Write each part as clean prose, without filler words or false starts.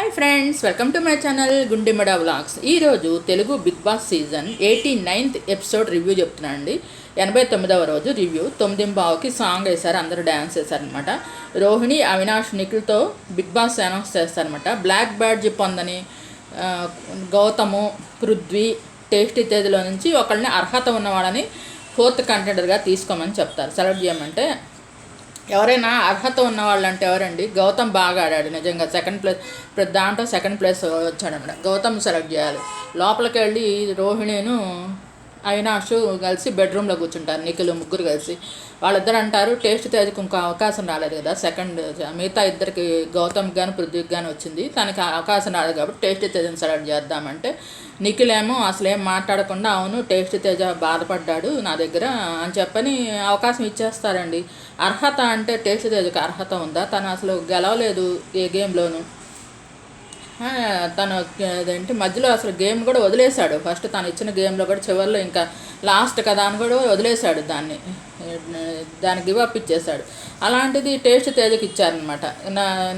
Hi friends, welcome to my channel Gundemada vlogs. ఈరోజు Telugu big boss season 89th episode review చెప్తున్నాను అండి. 89వ రోజు review. 9:15కి song వేశారు, అందరూ డ్యాన్స్ చేశారనమాట. రోహిణి, అవినాష్, నిఖిల్తో బిగ్ బాస్ అనౌన్స్ చేస్తారనమాట. బ్లాక్ బ్యాడ్జ్ పొందని గౌతము, పృథ్వీ, టేస్టీ తేదీలో నుంచి ఒకళ్ళని అర్హత ఉన్నవాళ్ళని 4th కంటెండర్గా తీసుకోమని చెప్తారు. సెలెక్ట్ చేయమంటే ఎవరైనా అర్హత ఉన్నవాళ్ళు అంటే ఎవరండి? గౌతమ్ బాగా ఆడాడు నిజంగా, సెకండ్ ప్లేస్, దాంట్లో సెకండ్ ప్లేస్ వచ్చాడనమాట. గౌతమ్ సెలెక్ట్ చేయాలి. లోపలికి వెళ్ళి రోహిణిను అవినాష్ కలిసి బెడ్రూమ్లో కూర్చుంటారు, నిఖిల్ ముగ్గురు కలిసి. వాళ్ళిద్దరు అంటారు టేస్ట్ తేజకు ఇంకో అవకాశం రాలేదు కదా, సెకండ్ మిగతా ఇద్దరికి గౌతమ్కి కానీ పృథ్వీకి కానీ వచ్చింది, తనకి అవకాశం రాలేదు కాబట్టి టేస్ట్ తేజని సెలెక్ట్ చేద్దామంటే నిఖిల్ ఏమో అసలు ఏం మాట్లాడకుండా అవును టేస్ట్ తేజ బాధపడ్డాడు నా దగ్గర అని చెప్పని అవకాశం ఇచ్చేస్తారండి. అర్హత అంటే టేస్ట్ తేజకు అర్హత ఉందా? తను అసలు గెలవలేదు ఏ గేమ్లోనూ. తను అదేంటి మధ్యలో అసలు గేమ్ కూడా వదిలేశాడు. ఫస్ట్ తను ఇచ్చిన గేమ్లో కూడా చివరిలో ఇంకా లాస్ట్ కదా అని కూడా వదిలేశాడు, దాన్ని గివప్ ఇచ్చేశాడు. అలాంటిది టేస్ట్ తేజకి ఇచ్చారనమాట.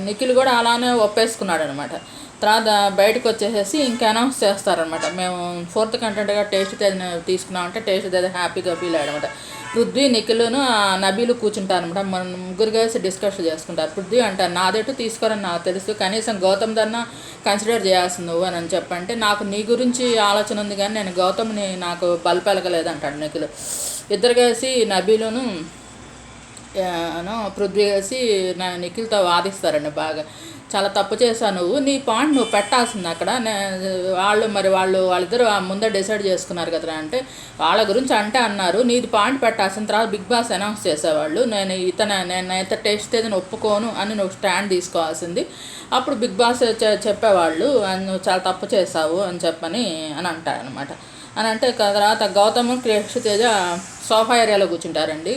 నిఖిల్ కూడా అలానే ఒప్పేసుకున్నాడు అనమాట. తర్వాత బయటకు వచ్చేసేసి ఇంకా అనౌన్స్ చేస్తారనమాట, మేము 4th కంటెంట్గా టేస్ట్ తేజని తీసుకున్నామంటే టేస్ట్ తేజ హ్యాపీగా ఫీల్ అయ్యాడనమాట. పృథ్వీ, నిఖిల్ను నబీలు కూర్చుంటారనమాట. మనం ముగ్గురు కలిసి డిస్కస్ చేసుకుంటారు. పృథ్వీ అంటారు నాదేటు తీసుకోరని నాకు తెలుసు, కనీసం గౌతమ్ దన్నా కన్సిడర్ చేయాల్సింది నువ్వు అని చెప్పంటే నాకు నీ గురించి ఆలోచన ఉంది కానీ నేను గౌతమ్ని నాకు బలిపెలగలేదు అంటాడు నిఖిల్. ఇద్దరు కలిసి నబీలును పృథ్వీ కలిసి నిఖిల్తో వాదిస్తారండి బాగా. చాలా తప్పు చేశావు నువ్వు, నీ పాయింట్ నువ్వు పెట్టాల్సింది అక్కడ. వాళ్ళిద్దరు ముందే డిసైడ్ చేసుకున్నారు కదా అంటే వాళ్ళ గురించి అంటే అన్నారు, నీది పాయింట్ పెట్టాల్సిన. తర్వాత బిగ్ బాస్ అనౌన్స్ చేసేవాళ్ళు నేనైతే టేస్ట్ ఏదైనా ఒప్పుకోను అని నువ్వు స్టాండ్ తీసుకోవాల్సింది. అప్పుడు బిగ్ బాస్ చెప్పేవాళ్ళు నువ్వు చాలా తప్పు చేసావు అని చెప్పని అని అంటారనమాట. అని అంటే తర్వాత గౌతమ్, టేస్ట్ తేజ సోఫా ఏరియాలో కూర్చుంటారండి.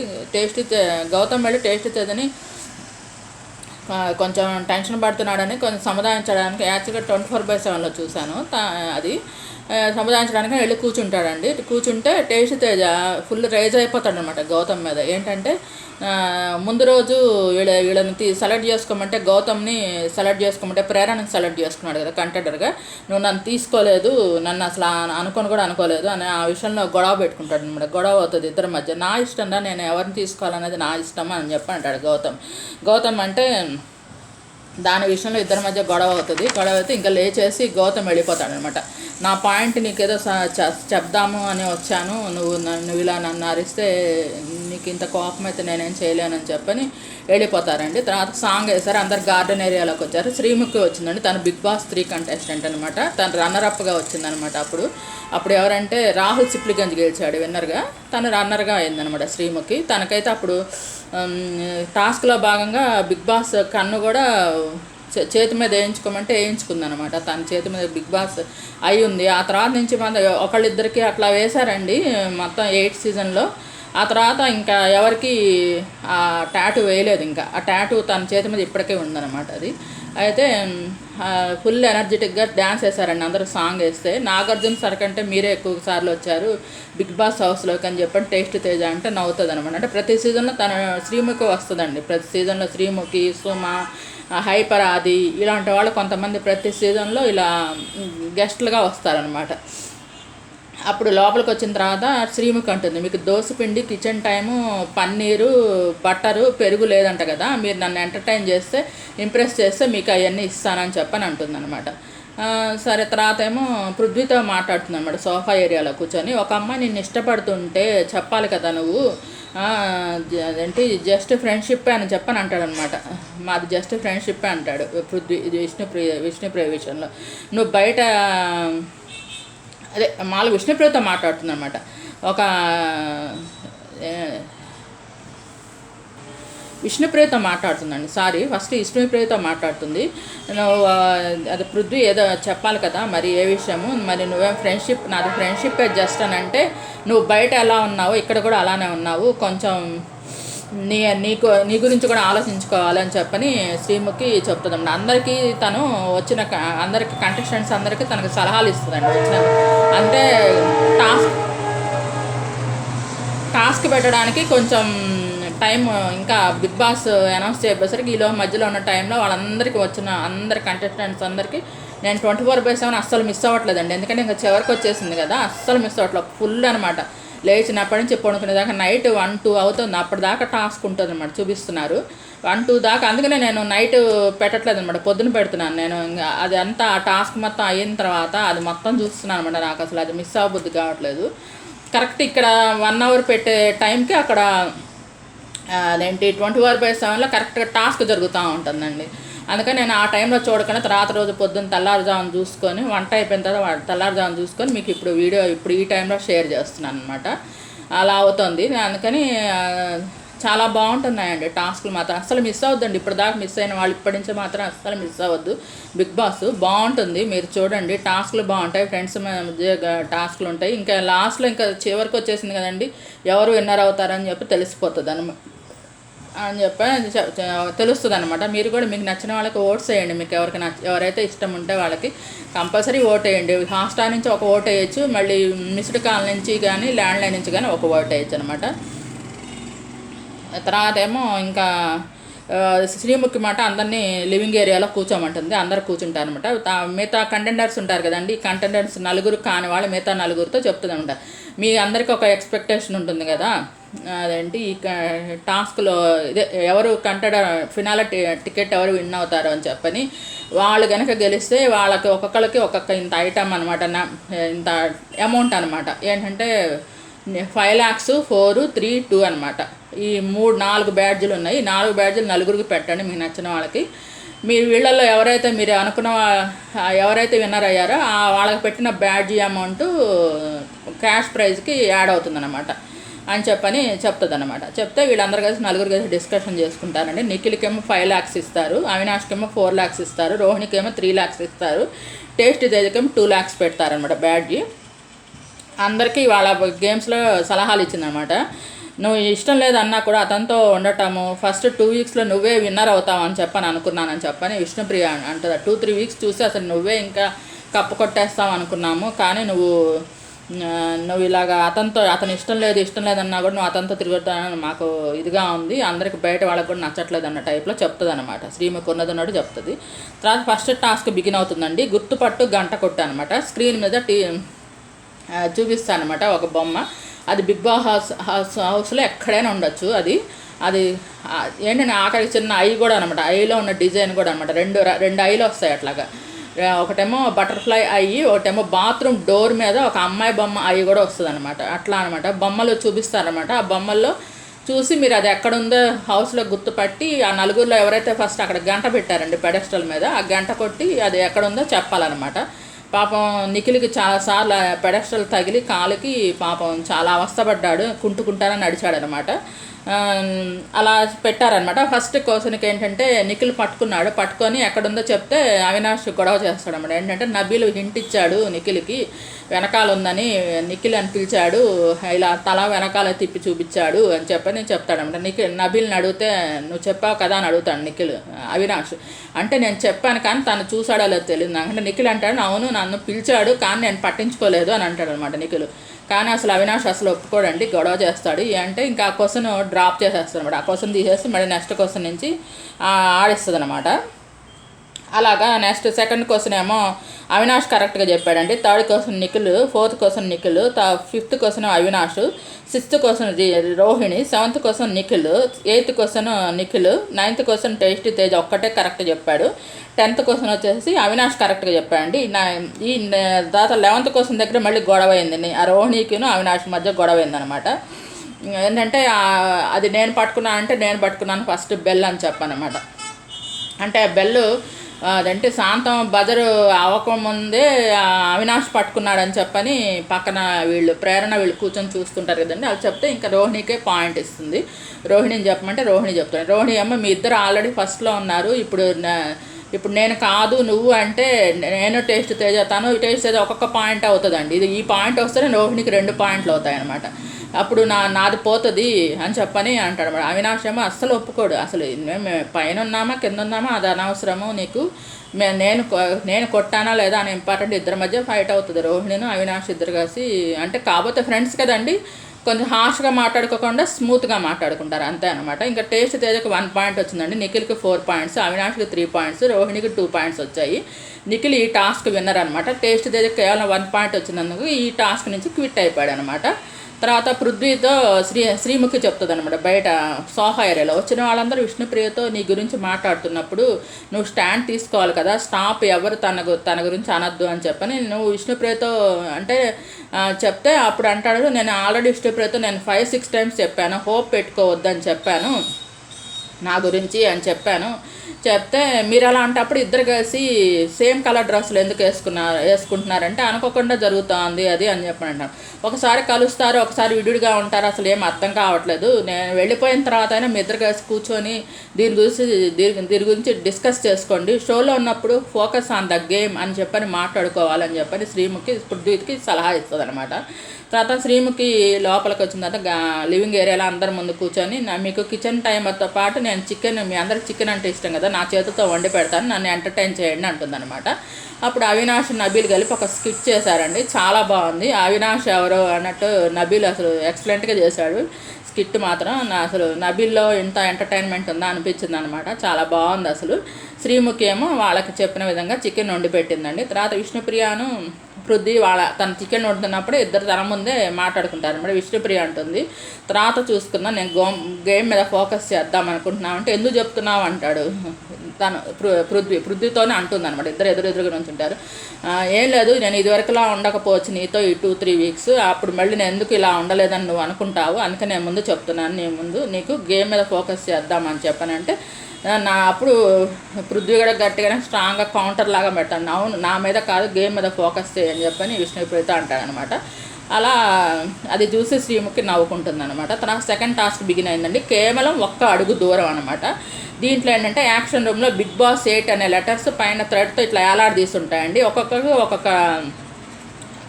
గౌతమ్ వెళ్ళి టేస్ట్ తేజని కొంచెం టెన్షన్ పడుతున్నాడని కొంచెం సముదాయించడానికి, యాక్చువల్గా 24/7లో చూశాను అది, సముదాయించడానికి వెళ్ళి కూర్చుంటాడండి. కూర్చుంటే టేస్ట్ తేజ ఫుల్ రైజ్ అయిపోతాడు అనమాట గౌతమ్ మీద. ఏంటంటే ముందు రోజు వీళ్ళని సెలెక్ట్ చేసుకోమంటే గౌతమ్ని సెలెక్ట్ చేసుకోమంటే ప్రేరణని సెలెక్ట్ చేసుకున్నాడు కదా కంటెండర్గా, నువ్వు నన్ను తీసుకోలేదు, నన్ను అసలు అనుకొని కూడా అనుకోలేదు అని ఆ విషయంలో గొడవ పెట్టుకుంటాడు అనమాట. గొడవ అవుతుంది ఇద్దరి మధ్య. నా ఇష్టంగా నేను ఎవరిని తీసుకోవాలనేది నా ఇష్టం అని చెప్పి అంటాడు గౌతమ్ అంటే దాని విషయంలో ఇద్దరి మధ్య గొడవ అవుతుంది. గొడవ అయితే ఇంకా లేచేసి గౌతమ్ వెళ్ళిపోతాడు అనమాట. నా పాయింట్ నీకేదో చెప్దాము అని వచ్చాను, నువ్వు ఇలా నన్ను అరిస్తే నీకు ఇంత కోపం అయితే నేనేం చేయలేనని చెప్పని వెళ్ళిపోతారండి. తర్వాత సాంగ్ వేశారు, అందరు గార్డెన్ ఏరియాలోకి వచ్చారు. శ్రీముఖి వచ్చిందండి, తను బిగ్ బాస్ 3 కంటెస్టెంట్ అనమాట. తను రన్నరప్గా వచ్చిందనమాట. అప్పుడు ఎవరంటే రాహుల్ సిప్లిగంజ్ గెలిచాడు విన్నర్గా, తను రన్నర్గా అయిందనమాట శ్రీముఖి. తనకైతే అప్పుడు టాస్క్లో భాగంగా బిగ్ బాస్ కన్ను కూడా చేతి మీద వేయించుకోమంటే వేయించుకుందనమాట. తన చేతి మీద బిగ్ బాస్ అయి ఉంది. ఆ తర్వాత నుంచి ఒకళ్ళిద్దరికి అట్లా వేశారండి మొత్తం 8th సీజన్లో. ఆ తర్వాత ఇంకా ఎవరికి ఆ టాటూ వేయలేదు. ఇంకా ఆ టాటూ తన చేతి మీద ఇప్పటికే ఉందన్నమాట. అది అయితే ఫుల్ ఎనర్జెటిక్గా డ్యాన్స్ వేశారండి అందరూ సాంగ్ వేస్తే. నాగార్జున సార్ కంటే మీరే ఎక్కువ సార్లు వచ్చారు బిగ్ బాస్ హౌస్లోకి అని చెప్పని టేస్ట్ తేజ అంటే నవ్వుతుంది అనమాట. అంటే ప్రతి సీజన్లో తన శ్రీముఖి వస్తుందండి. ప్రతి సీజన్లో శ్రీముఖి, సుమ, హైపర్ ఆది ఇలాంటి వాళ్ళు కొంతమంది ప్రతి సీజన్లో ఇలా గెస్ట్లుగా వస్తారనమాట. అప్పుడు లోపలికి వచ్చిన తర్వాత శ్రీముఖి అంటుంది, మీకు దోసపిండి, కిచెన్ టైము, పన్నీరు, బట్టరు, పెరుగు లేదంట కదా, మీరు నన్ను ఎంటర్టైన్ చేస్తే ఇంప్రెస్ చేస్తే మీకు అవన్నీ ఇస్తానని చెప్పని అంటుందన్నమాట. సరే తర్వాత ఏమో పృథ్వీతో మాట్లాడుతుంది అనమాట సోఫా ఏరియాలో కూర్చొని. ఒక అమ్మాయి నిన్ను ఇష్టపడుతుంటే చెప్పాలి కదా నువ్వు, అదేంటి జస్ట్ ఫ్రెండ్షిప్ అని చెప్పని అంటాడనమాట. మాది జస్ట్ ఫ్రెండ్షిప్ అంటాడు పృథ్వీ విష్ణుప్రియ విషయంలో. నువ్వు బయట అదే విష్ణుప్రియతో మాట్లాడుతుంది అనమాట. విష్ణుప్రియతో మాట్లాడుతుందండి, ఫస్ట్ విష్ణుప్రియతో మాట్లాడుతుంది. నువ్వు అది పృథ్వీ ఏదో చెప్పాలి కదా మరి ఏ విషయము, మరి నువ్వేం ఫ్రెండ్షిప్, నాది ఫ్రెండ్షిప్ జస్ట్ అని అంటే నువ్వు బయట ఎలా ఉన్నావు ఇక్కడ కూడా అలానే ఉన్నావు, కొంచెం నీ గురించి కూడా ఆలోచించుకోవాలని చెప్పని శ్రీముఖి చెప్తుందండి. అందరికీ తను అందరికీ కంటెస్టెంట్స్ అందరికీ తనకు సలహాలు ఇస్తుందండి. అంటే టాస్క్ పెట్టడానికి కొంచెం టైం ఇంకా బిగ్ బాస్ అనౌన్స్ చేయబోసరికి ఈలో మధ్యలో ఉన్న టైంలో వాళ్ళందరికీ వచ్చిన అందరి కంటెస్టెంట్స్ అందరికీ నేను 24/7 అస్సలు మిస్ అవ్వట్లేదండి. ఎందుకంటే ఇంకా చివరికి వచ్చేసింది కదా, అస్సలు మిస్ అవ్వట్లేదు. ఫుల్ అనమాట. లేచినప్పటి నుంచి పడుకునేదాకా నైట్ 1-2 అవుతుంది. అప్పటిదాకా టాస్క్ ఉంటుంది అనమాట, చూపిస్తున్నారు 1-2 దాకా. అందుకనే నేను నైట్ పెట్టట్లేదు అనమాట, పొద్దున పెడుతున్నాను నేను. అది అంతా ఆ టాస్క్ మొత్తం అయిన తర్వాత అది మొత్తం చూస్తున్నాను అనమాట. నాకు అసలు అది మిస్ అవ్వబుద్ధి కావట్లేదు. కరెక్ట్ ఇక్కడ 1 అవర్ పెట్టే టైంకి అక్కడ అదేంటి 24/7లో కరెక్ట్గా టాస్క్ జరుగుతూ ఉంటుందండి. అందుకని నేను ఆ టైంలో చూడకుండా తర్వాత రోజు పొద్దున్న తెల్లారుజామున చూసుకొని వంట అయిపోయిన తర్వాత తెల్లారుజామున చూసుకొని మీకు ఇప్పుడు వీడియో ఇప్పుడు ఈ టైంలో షేర్ చేస్తున్నాను అనమాట. అలా అవుతుంది. అందుకని చాలా బాగుంటున్నాయండి టాస్కులు మాత్రం. అస్సలు మిస్ అవ్వద్దండి. ఇప్పటిదాకా మిస్ అయిన వాళ్ళు ఇప్పటి నుంచి మాత్రం అస్సలు మిస్ అవ్వద్దు. బిగ్ బాస్ బాగుంటుంది, మీరు చూడండి. టాస్కులు బాగుంటాయి, ఫ్రెండ్స్ మధ్య టాస్కులు ఉంటాయి. ఇంకా లాస్ట్లో ఇంకా చివరికి వచ్చేసింది కదండి, ఎవరు విన్నర్ అవుతారని చెప్పి తెలిసిపోతుంది అని చెప్పి తెలుస్తుంది అనమాట. మీరు కూడా మీకు నచ్చిన వాళ్ళకి ఓట్స్ వేయండి. మీకు ఎవరైతే ఇష్టం ఉంటే వాళ్ళకి కంపల్సరీ ఓట్ వేయండి. హాట్స్టార్ నుంచి ఒక ఓట్ వేయచ్చు, మళ్ళీ మిస్డ్ కాల్ నుంచి కానీ ల్యాండ్లైన్ నుంచి కానీ ఒక ఓట్ వేయచ్చు అనమాట. తర్వాత ఏమో ఇంకా శ్రీముఖి మాట అందరినీ లివింగ్ ఏరియాలో కూర్చోమంటుంది. అందరు కూర్చుంటారనమాట. మిగతా కంటెండర్స్ ఉంటారు కదండి, కంటెండర్స్ నలుగురు కాని వాళ్ళు మిగతా నలుగురితో చెప్తుంది అనమాట. మీ అందరికీ ఒక ఎక్స్పెక్టేషన్ ఉంటుంది కదా, అదేంటి ఈ టాస్క్లో ఇదే ఎవరు ఫినాల టికెట్ ఎవరు విన్ అవుతారో అని చెప్పని. వాళ్ళు కనుక గెలిస్తే వాళ్ళకి ఒక్కొక్కరికి ఒక్కొక్క ఇంత ఐటమ్ అనమాట, ఇంత అమౌంట్ అనమాట. ఏంటంటే 5 lakhs 4, 3, 2 అనమాట. ఈ 4 బ్యాడ్జీలు ఉన్నాయి. 4 బ్యాడ్జీలు నలుగురికి పెట్టండి మీకు నచ్చిన వాళ్ళకి. మీరు వీళ్ళల్లో ఎవరైతే మీరు అనుకున్న ఎవరైతే విన్నర్ అయ్యారో వాళ్ళకి పెట్టిన బ్యాడ్జీ అమౌంట్ క్యాష్ ప్రైజ్కి యాడ్ అవుతుందన్నమాట అని చెప్పని చెప్తుంది అనమాట. చెప్తే వీళ్ళందరూ కలిసి నలుగురు కలిసి డిస్కషన్ చేసుకుంటారండి. నిఖిల్కేమో 5 lakhs ఇస్తారు, అవినాష్కేమో 4 lakhs ఇస్తారు, రోహిణికేమో 3 lakhs ఇస్తారు, టేస్ట్ తేజకేమో 2 lakhs పెడతారనమాట బ్యాడ్జీ. అందరికీ వాళ్ళ గేమ్స్లో సలహాలు ఇచ్చిందనమాట. నువ్వు ఇష్టం లేదన్నా కూడా అతనితో ఉండటము ఫస్ట్ 2 weeksలో నువ్వే విన్నర్ అవుతావు అని చెప్పని అనుకున్నానని చెప్పని విష్ణుప్రియ అంటుంది. 2-3 weeks చూసి అసలు నువ్వే ఇంకా కప్పు కొట్టేస్తావు అనుకున్నాము, కానీ నువ్వు ఇలాగా అతను ఇష్టం లేదన్నా కూడా నువ్వు అతనితో తిరుగుతానని మాకు ఇదిగా ఉంది, అందరికి బయట వాళ్ళకి కూడా నచ్చట్లేదు అన్న టైప్లో చెప్తుంది అనమాట. శ్రీముఖి ఉన్నదన్నట్టు చెప్తుంది. తర్వాత ఫస్ట్ టాస్క్ బిగిన్ అవుతుందండి. గుర్తుపట్టు గంట కొట్టు అనమాట. స్క్రీన్ మీద చూపిస్తాను అనమాట ఒక బొమ్మ. అది బిగ్ బాస్ హౌస్లో ఎక్కడైనా ఉండొచ్చు. అది ఏంటంటే ఆఖరికి చిన్న ఐ కూడా అనమాట, ఐలో ఉన్న డిజైన్ కూడా అనమాట. రెండు ఐలు వస్తాయి అట్లాగా. ఒకటేమో బటర్ఫ్లై ఐ, ఒకటేమో బాత్రూమ్ డోర్ మీద ఒక అమ్మాయి బొమ్మ ఐ కూడా వస్తుంది అనమాట. అట్లా అనమాట బొమ్మలు చూపిస్తారనమాట. ఆ బొమ్మల్లో చూసి మీరు అది ఎక్కడుందో హౌస్లో గుర్తుపట్టి ఆ నలుగురిలో ఎవరైతే ఫస్ట్ అక్కడ గంట పెట్టారండి పెడెస్టల్ మీద, ఆ గంట కొట్టి అది ఎక్కడుందో చెప్పాలన్నమాట. పాపం నిఖిల్కి చాలాసార్లు పెడెస్టల్ తగిలి కాలుకి పాపం చాలా అవస్థపడ్డాడు, కుంటుకుంటానని నడిచాడనమాట. అలా పెట్టారనమాట. ఫస్ట్ క్వశ్చన్కి ఏంటంటే నిఖిల్ పట్టుకొని ఎక్కడుందో చెప్తే అవినాష్ గొడవ చేస్తాడనమాట. ఏంటంటే నబీల్ హింట్ ఇచ్చాడు నిఖిల్కి, వెనకాల ఉందని నిఖిల్ అని పిలిచాడు, ఇలా తల వెనకాల తిప్పి చూపించాడు అని చెప్పని చెప్తాడనమాట. నబీల్ని అడిగితే నువ్వు చెప్పావు కదా అని అడుగుతాడు అవినాష్. అంటే నేను చెప్పాను కానీ తను చూసాడో లేదో తెలియదు నాకు. అంటే నిఖిల్ అంటాడు అవును నన్ను పిలిచాడు కానీ నేను పట్టించుకోలేదు అని అంటాడు అనమాట నిఖిల్. కానీ అసలు అవినాష్ అసలు ఒప్పుకోడండి, గొడవ చేస్తాడు. అంటే ఇంకా ఆ క్వశ్చన్ డ్రాప్ చేసేస్తాడు అనమాట. ఆ క్వశ్చన్ తీసేసి మళ్ళీ నెక్స్ట్ క్వశ్చన్ నుంచి ఆడిస్తుంది అనమాట. అలాగా నెక్స్ట్ సెకండ్ క్వశ్చన్ ఏమో అవినాష్ కరెక్ట్గా చెప్పాడండి. Third question Nikhil, fourth question Nikhil, fifth question Avinash, sixth question Rohini, seventh question Nikhil, eighth question Nikhil, ninth question tasty Tej ఒక్కటే కరెక్ట్ చెప్పాడు, 10th క్వశ్చన్ వచ్చేసి అవినాష్ కరెక్ట్గా చెప్పాడండి. ఈ తర్వాత 11th క్వశ్చన్ దగ్గర మళ్ళీ గొడవ అయిందండి. ఆ రోహిణికిను అవినాష్ మధ్య గొడవ అయిందనమాట. ఏంటంటే అది నేను పట్టుకున్నాను ఫస్ట్ బెల్ అని చెప్పానమాట. అంటే బెల్లు అదంటే శాంతం బజరు అవ్వకముందే అవినాష్ పట్టుకున్నాడని చెప్పని పక్కన ప్రేరణ వీళ్ళు కూర్చొని చూస్తుంటారు కదండి. అది చెప్తే ఇంకా రోహిణికే పాయింట్ ఇస్తుంది. రోహిణిని చెప్పమంటే రోహిణి చెప్తాడు. రోహిణి అమ్మ మీ ఇద్దరు ఆల్రెడీ ఫస్ట్లో ఉన్నారు, ఇప్పుడు నేను కాదు నువ్వు అంటే నేను టేస్ట్ తేజ తను టేస్ట్ తేజ ఒక్కొక్క పాయింట్ అవుతుందండి. ఈ పాయింట్ వస్తేనే రోహిణికి 2 పాయింట్లు అవుతాయి అనమాట. అప్పుడు నాది పోతుంది అని చెప్పని అంటాడు అన్నమాట. అవినాష్ ఏమో అస్సలు ఒప్పుకోడు. అసలు మేము పైన ఉన్నామా కింద ఉన్నామా అది అనవసరము నీకు, నేను కొట్టానా లేదా అని ఇంపార్టెంట్. ఇద్దరి మధ్య ఫైట్ అవుతుంది. రోహిణిను అవినాష్ ఇద్దరు కలిసి అంటే కాబోతే ఫ్రెండ్స్ కదండి, కొంచెం హార్ష్గా మాట్లాడుకోకుండా స్మూత్గా మాట్లాడుకుంటారు అంతే అనమాట. ఇంకా టేస్ట్ తేజకి 1 పాయింట్ వచ్చిందండి, నిఖిల్కి 4 పాయింట్స్, అవినాష్కి 3 పాయింట్స్, రోహిణికి 2 పాయింట్స్ వచ్చాయి. నిఖిల్ ఈ టాస్క్ విన్నర్ అనమాట. టేస్ట్ తేజకి కేవలం 1 పాయింట్ వచ్చినందుకు ఈ టాస్క్ నుంచి క్విట్ అయిపోయాడు అనమాట. తర్వాత పృథ్వీతో శ్రీముఖి చెప్తుంది అనమాట, బయట సోఫా ఏరియాలో వచ్చిన వాళ్ళందరూ విష్ణుప్రియతో నీ గురించి మాట్లాడుతున్నప్పుడు నువ్వు స్టాండ్ తీసుకోవాలి కదా, స్టాప్, ఎవరు తన గురించి అనొద్దు అని చెప్పని నువ్వు విష్ణుప్రియతో అంటే చెప్తే అప్పుడు అంటాడు, నేను ఆల్రెడీ విష్ణుప్రియతో నేను 5-6 టైమ్స్ చెప్పాను, హోప్ పెట్టుకోవద్దని చెప్పాను నా గురించి అని చెప్పాను. చెప్తే మీరు అలా అంటే అప్పుడు ఇద్దరు కలిసి సేమ్ కలర్ డ్రెస్సులు ఎందుకు వేసుకుంటున్నారంటే అనుకోకుండా జరుగుతుంది అది అని చెప్పని అంటాను. ఒకసారి కలుస్తారు, ఒకసారి విడిగా ఉంటారు, అసలు ఏం అర్థం కావట్లేదు. నేను వెళ్ళిపోయిన తర్వాత అయినా మీ ఇద్దరు కలిసి కూర్చొని దీని గురించి డిస్కస్ చేసుకోండి, షోలో ఉన్నప్పుడు ఫోకస్ ఆన్ ద గేమ్ అని చెప్పని మాట్లాడుకోవాలని చెప్పని శ్రీముఖి పృథ్వీకి సలహా ఇస్తుంది అనమాట. తర్వాత శ్రీముఖి లోపలికి వచ్చిన తర్వాత లివింగ్ ఏరియాలో అందరి ముందు కూర్చొని మీకు కిచెన్ టైమర్తో పాటు నేను చికెన్, మీ అందరికి చికెన్ అంటే ఇష్టం కదా, నా చేతితో వండి పెడతాను, నన్ను ఎంటర్టైన్ చేయండి అంటుందన్నమాట. అప్పుడు అవినాష్ నబీల్ కలిపి ఒక స్కిట్ చేశారండి, చాలా బాగుంది. అవినాష్ ఎవరో అన్నట్టు నబీల్ అసలు ఎక్సలెంట్గా చేశాడు స్కిట్ మాత్రం. అసలు నబీల్లో ఇంత ఎంటర్టైన్మెంట్ ఉందా అనిపించింది అనమాట, చాలా బాగుంది అసలు. శ్రీముఖి ఏమో వాళ్ళకి చెప్పిన విధంగా చికెన్ వండి పెట్టిందండి. తర్వాత విష్ణుప్రియను పృథ్వీ తన చికెన్ వండుతున్నప్పుడు ఇద్దరు తన ముందే మాట్లాడుకుంటారు అనమాట. విష్ణుప్రియ అంటుంది, తర్వాత చూసుకుందాం, నేను గేమ్ మీద ఫోకస్ చేద్దాం అనుకుంటున్నావు అంటే ఎందుకు చెప్తున్నావు అంటాడు తను పృథ్వీతోనే అంటుంది అనమాట. ఇద్దరు ఎదురుగా నుంచి ఉంటారు. ఏం లేదు, నేను ఇదివరకులా ఉండకపోవచ్చు నీతో ఈ 2-3 వీక్స్, అప్పుడు మళ్ళీ నేను ఎందుకు ఇలా ఉండలేదని నువ్వు అనుకుంటావు, అందుకే నేను ముందు చెప్తున్నాను, నీ ముందు నీకు గేమ్ మీద ఫోకస్ చేద్దామని చెప్పానంటే అప్పుడు పృథ్వీ కూడా గట్టిగానే స్ట్రాంగ్గా కౌంటర్ లాగా పెడతాను, అవును నా మీద కాదు గేమ్ మీద ఫోకస్ చేయని చెప్పని విష్ణుప్రియతో అంటాడనమాట. అలా అది చూసి శ్రీముఖి నవ్వుకుంటుంది అనమాట. తర్వాత సెకండ్ టాస్క్ బిగిన్ అయిందండి, కేవలం 1 అడుగు దూరం అనమాట. దీంట్లో ఏంటంటే యాక్షన్ రూమ్లో బిగ్ బాస్ 8 అనే లెటర్స్ పైన థ్రెడ్తో ఇట్లా ఏలాడదీస్తుంటాయండి. ఒక్కొక్కరికి ఒక్కొక్క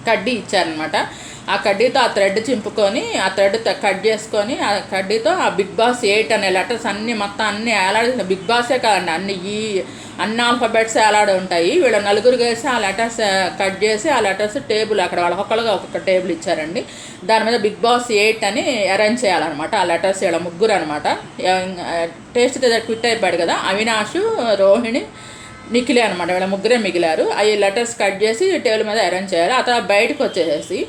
కడ్డీ ఇచ్చారనమాట. ఆ కడ్డీతో ఆ థ్రెడ్ చింపుకొని ఆ థ్రెడ్ కట్ చేసుకొని ఆ కడ్డీతో ఆ బిగ్ బాస్ 8 అనే లెటర్స్ అన్నీ మొత్తం అన్నీ ఏలాడి, బిగ్ బాసే కాదండి అన్ని ఆల్ఫాబెట్స్ ఏలాడి ఉంటాయి. వీళ్ళు నలుగురు వేసి ఆ లెటర్స్ కట్ చేసి ఆ లెటర్స్ టేబుల్ అక్కడ వాళ్ళకొక్కరుగా ఒక్కొక్క టేబుల్ ఇచ్చారండి. దాని మీద బిగ్ బాస్ 8 అని అరేంజ్ చేయాలన్నమాట. ఆ లెటర్స్ ఇలా ముగ్గురు అనమాట. టేస్ట్ క్విట్ అయిపోయాడు కదా, అవినాష్, రోహిణి, నిఖిలే అనమాట, వీళ్ళ ముగ్గురే మిగిలారు. అవి లెటర్స్ కట్ చేసి టేబుల్ మీద అరేంజ్ చేయాలి. ఆ తర్వాత బయటకు వచ్చేసేసి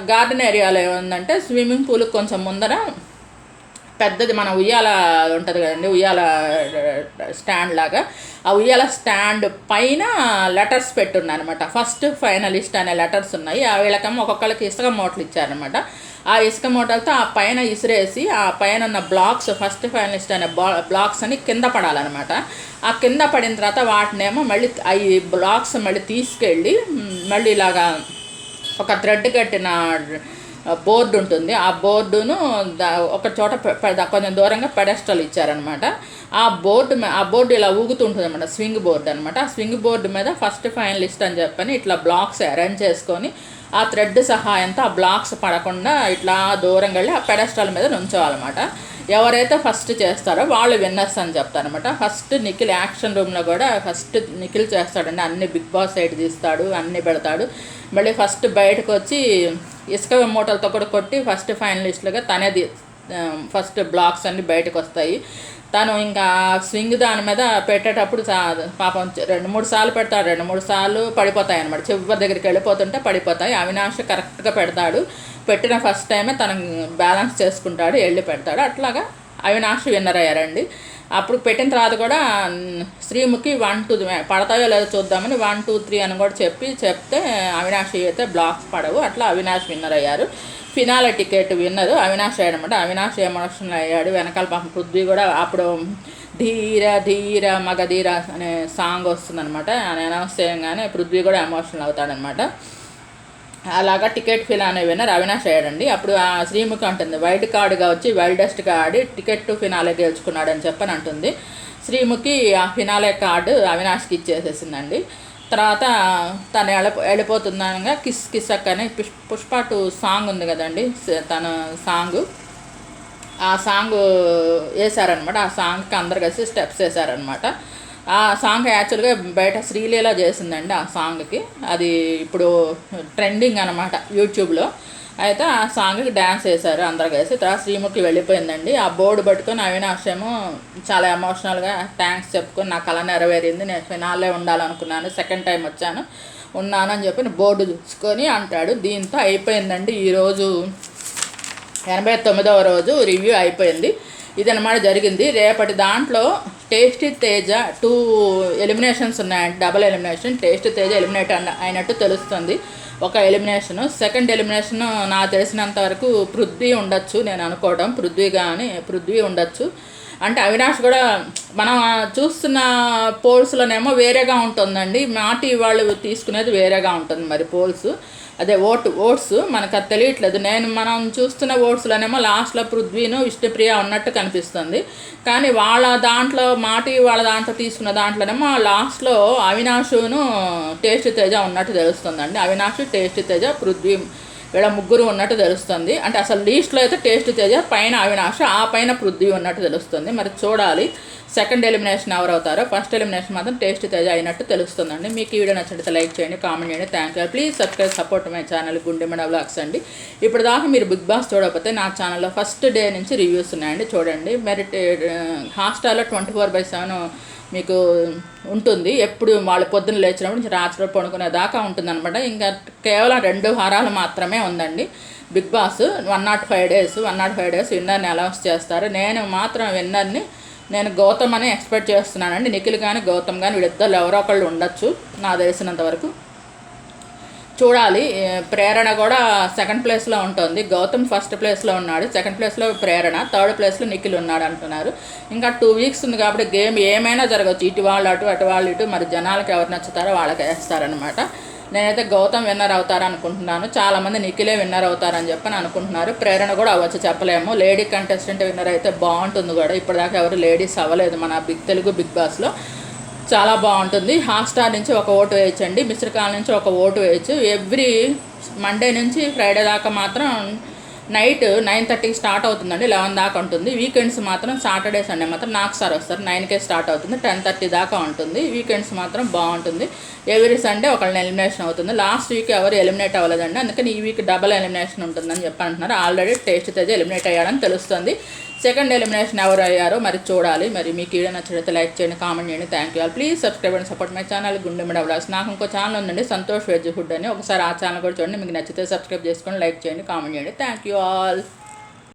గార్డెన్ ఏరియాలో ఏముందంటే స్విమ్మింగ్ పూల్ కొంచెం ముందర పెద్దది మన ఉయ్యాల ఉంటుంది కదండి, ఉయ్యాల స్టాండ్ లాగా, ఆ ఉయ్యాల స్టాండ్ పైన లెటర్స్ పెట్టున్నాయి అనమాట. ఫస్ట్ ఫైనలిస్ట్ అనే లెటర్స్ ఉన్నాయి. ఆ వీళ్ళకమ్మ ఒక్కొక్కరికి ఇసుక మూటలు ఇచ్చారనమాట. ఆ ఇసుక మూటలతో ఆ పైన ఇసిరేసి ఆ పైన ఉన్న బ్లాక్స్, ఫస్ట్ ఫైనలిస్ట్ అనే బ్లాక్స్ అని కింద పడాలన్నమాట. ఆ కింద పడిన తర్వాత వాటినేమో మళ్ళీ ఈ బ్లాక్స్ మళ్ళీ తీసుకెళ్ళి మళ్ళీ ఇలాగా ఒక థ్రెడ్ కట్టిన బోర్డు ఉంటుంది, ఆ బోర్డును ఒక చోట కొంచెం దూరంగా పెడెస్టల్ ఇచ్చారనమాట. ఆ బోర్డు ఇలా ఊగుతుంటుంది అనమాట, స్వింగ్ బోర్డు అనమాట. ఆ స్వింగ్ బోర్డు మీద ఫస్ట్ ఫైనలిస్ట్ అని చెప్పని ఇట్లా బ్లాక్స్ అరేంజ్ చేసుకొని ఆ థ్రెడ్ సహాయంతో ఆ బ్లాక్స్ పడకుండా ఇట్లా దూరంగా వెళ్ళి ఆ పెడెస్టల్ మీద నుంచోవాలన్నమాట. ఎవరైతే ఫస్ట్ చేస్తారో వాళ్ళు విన్నర్స్ అని చెప్తారనమాట. ఫస్ట్ నిఖిల్ యాక్షన్ రూమ్లో కూడా ఫస్ట్ నిఖిల్ చేస్తాడండి, అన్ని బిగ్ బాస్ 8 తీస్తాడు, అన్నీ పెడతాడు. మళ్ళీ ఫస్ట్ బయటకు వచ్చి ఇసుక మూటలతో కూడా కొట్టి ఫస్ట్ ఫైనలిస్టులుగా ఫస్ట్ బ్లాక్స్ అన్నీ బయటకు వస్తాయి. తను ఇంకా స్వింగ్ దాని మీద పెట్టేటప్పుడు పాపం 2-3 సార్లు పెడతాడు, 2-3 సార్లు పడిపోతాయి అనమాట. చివరి దగ్గరికి వెళ్ళిపోతుంటే పడిపోతాయి. అవినాష్ కరెక్ట్గా పెడతాడు, పెట్టిన ఫస్ట్ టైమే తను బ్యాలెన్స్ చేసుకుంటాడు, వెళ్ళి పెడతాడు. అట్లాగా అవినాష్ విన్నర్ అయ్యారండి. అప్పుడు పెట్టిన తర్వాత కూడా శ్రీముఖి 1-2 పడతాయో లేదో చూద్దామని 1-2-3 అని కూడా చెప్తే అవినాష్ అయితే బ్లాక్స్ పడవు. అట్లా అవినాష్ విన్నర్ అయ్యారు. ఫినాలే టికెట్ విన్నరు అవినాష్ అయ్యాడనమాట. అవినాష్ ఎమోషనల్ అయ్యాడు. వెనకాల పాపం పృథ్వీ కూడా అప్పుడు ధీర ధీర మగధీర అనే సాంగ్ వస్తుందనమాట. అని అనౌన్స్ చేయగానే పృథ్వీ కూడా ఎమోషనల్ అవుతాడనమాట. అలాగా టికెట్ ఫినాలే విన్నర్ అవినాష్ అయ్యాడండి. అప్పుడు ఆ శ్రీముఖి అంటుంది, వైల్డ్ కార్డుగా వచ్చి వైల్డెస్ట్గా ఆడి టికెట్ టు ఫినాలే గెలుచుకున్నాడు అని చెప్పని అంటుంది. శ్రీముఖి ఆ ఫినాలే కార్డు అవినాష్కి ఇచ్చేసేసిందండి. తర్వాత తను వెళ్ళిపోతుందనగా కిస్ కిస్ అక్క అని పుష్ప 2 సాంగ్ ఉంది కదండి, తన సాంగు, ఆ సాంగ్ వేశారనమాట. ఆ సాంగ్కి అందరు కలిసి స్టెప్స్ వేశారనమాట. ఆ సాంగ్ యాక్చువల్గా బయట శ్రీలీల చేసిందండి. ఆ సాంగ్కి అది ఇప్పుడు ట్రెండింగ్ అనమాట యూట్యూబ్లో. అయితే ఆ సాంగ్కి డ్యాన్స్ వేశారు అందరు కలిసి. తర్వాత శ్రీముఖి వెళ్ళిపోయిందండి. ఆ బోర్డు పట్టుకొని అవినాష్ ఏమో చాలా ఎమోషనల్గా థ్యాంక్స్ చెప్పుకొని నా కళ నెరవేరింది, నేను ఫినాలే ఉండాలనుకున్నాను, సెకండ్ టైం వచ్చాను, ఉన్నానని చెప్పి బోర్డు చూసుకొని అంటాడు. దీంతో అయిపోయిందండి ఈరోజు 89వ రోజు రివ్యూ అయిపోయింది. ఇదన్నమాట జరిగింది. రేపటి దాంట్లో టేస్టీ తేజ 2 ఎలిమినేషన్స్ ఉన్నాయండి, double elimination. Tasty Teja eliminate అయినట్టు తెలుస్తుంది ఒక ఎలిమినేషను. సెకండ్ ఎలిమినేషన్ నాకు తెలిసినంత వరకు పృథ్వీ ఉండొచ్చు, నేను అనుకోవడం పృథ్వీ ఉండొచ్చు. అంటే అవినాష్ కూడా మనం చూస్తున్న పోల్స్లోనేమో వేరేగా ఉంటుందండి, మాటి వాళ్ళు తీసుకునేది వేరేగా ఉంటుంది మరి పోల్స్, అదే ఓట్స్ మనకు అది తెలియట్లేదు. మనం చూస్తున్న ఓట్స్లోనేమో లాస్ట్లో పృథ్వీను విష్ణుప్రియ ఉన్నట్టు కనిపిస్తుంది, కానీ వాళ్ళ దాంట్లో తీసుకున్న దాంట్లోనేమో లాస్ట్లో అవినాషును టేస్టీ తేజ ఉన్నట్టు తెలుస్తుందండి. అవినాష్, టేస్టీ తేజ, పృథ్వీ వీళ్ళ ముగ్గురు ఉన్నట్టు తెలుస్తుంది. అంటే అసలు లీస్ట్లో అయితే టేస్టీ తేజ, పైన అవినాష్, ఆ పైన పృథ్వీ ఉన్నట్టు తెలుస్తుంది. మరి చూడాలి సెకండ్ ఎలిమినేషన్ ఎవరు అవుతారో. ఫస్ట్ ఎలిమినేషన్ మాత్రం టేస్టీ తేజ అయినట్టు తెలుస్తుందండి. మీకు ఈ వీడియో నచ్చినట్లయితే లైక్ చేయండి, కామెంట్ చేయండి. Thank you. Please subscribe, support my channel Gundemada vlogs అండి. ఇప్పుడు దాకా మీరు బిగ్ బాస్ చూడకపోతే నా ఛానల్లో ఫస్ట్ డే నుంచి రివ్యూస్ ఉన్నాయండి, చూడండి. హాట్స్టార్లో 24/7 మీకు ఉంటుంది. ఎప్పుడు వాళ్ళు పొద్దున్న లేచినప్పుడు నుంచి రాత్రి పడుకునే దాకా ఉంటుందన్నమాట. ఇంకా కేవలం 2 వారాలు మాత్రమే ఉందండి బిగ్ బాస్. 105 డేస్ విన్నర్ని అనౌన్స్ చేస్తారు. నేను మాత్రం విన్నర్ని గౌతమ్ అని ఎక్స్పెక్ట్ చేస్తున్నానండి. నిఖిల్ కానీ గౌతమ్ కానీ వీళ్ళిద్దరు ఎవరో ఒకళ్ళు ఉండొచ్చు నాకు తెలిసినంత వరకు. చూడాలి. ప్రేరణ కూడా సెకండ్ ప్లేస్లో ఉంటుంది, గౌతమ్ ఫస్ట్ ప్లేస్లో ఉన్నాడు, సెకండ్ ప్లేస్లో ప్రేరణ, థర్డ్ ప్లేస్లో నిఖిల్ ఉన్నాడు అంటున్నారు. ఇంకా 2 వీక్స్ ఉంది కాబట్టి గేమ్ ఏమైనా జరగచ్చు, ఇటు వాళ్ళు అటు వాళ్ళు ఇటు. మరి జనాలకు ఎవరు నచ్చుతారో వాళ్ళకి వేస్తారనమాట. నేనైతే గౌతమ్ విన్నర్ అవుతారనుకుంటున్నాను, చాలామంది నిఖిలే విన్నర్ అవుతారని చెప్పని అనుకుంటున్నారు. ప్రేరణ కూడా అవ్వచ్చు, చెప్పలేము. లేడీ కంటెస్టెంట్ విన్నర్ అయితే బాగుంటుంది కూడా. ఇప్పటిదాకా ఎవరు లేడీస్ అవ్వలేదు మన తెలుగు బిగ్ బాస్లో, చాలా బాగుంటుంది. హాట్స్టార్ నుంచి ఒక ఓటు వేయచ్చండి, మిస్టర్ కాల్ నుంచి ఒక ఓటు వేయచ్చు. ఎవ్రీ మండే నుంచి ఫ్రైడే దాకా మాత్రం నైట్ 9:30కి స్టార్ట్ అవుతుందండి, 11 దాకా ఉంటుంది. వీకెండ్స్ మాత్రం సాటర్డే సండే మాత్రం నాకు సార్ వస్తారు, 9కే స్టార్ట్ అవుతుంది, 10:30 దాకా ఉంటుంది. వీకెండ్స్ మాత్రం బాగుంటుంది. ఎవ్రీ సండే ఒకళ్ళని ఎలిమినేషన్ అవుతుంది. లాస్ట్ వీక్ ఎవరు ఎలిమినేట్ అవ్వలేదండి, అందుకని ఈ వీక్ డబల్ ఎలిమినేషన్ ఉంటుందని చెప్పి అంటున్నారు. ఆల్రెడీ టేస్ట్ తేజ ఎలిమినేట్ అయ్యాడని తెలుస్తుంది. సెకండ్ ఎలిమినేషన్ ఎవరు అయ్యారో మరి చూడాలి. మరి మీకు వీడియో నచ్చినట్లయితే లైక్ చేయండి, కామెంట్ చేయండి. Thank you all. Please subscribe and support my channel Gundemada vlogs. నాకు ఇంకో ఛానల్ ఉందండి, సంతోష్ వెజ్ ఫుడ్ అని. ఒకసారి ఆ ఛానల్ కూడా చూడండి. మీకు నచ్చితే సబ్స్క్రైబ్ చేసుకోండి, లైక్ చేయండి, కామెంట్ చేయండి. Thank you all.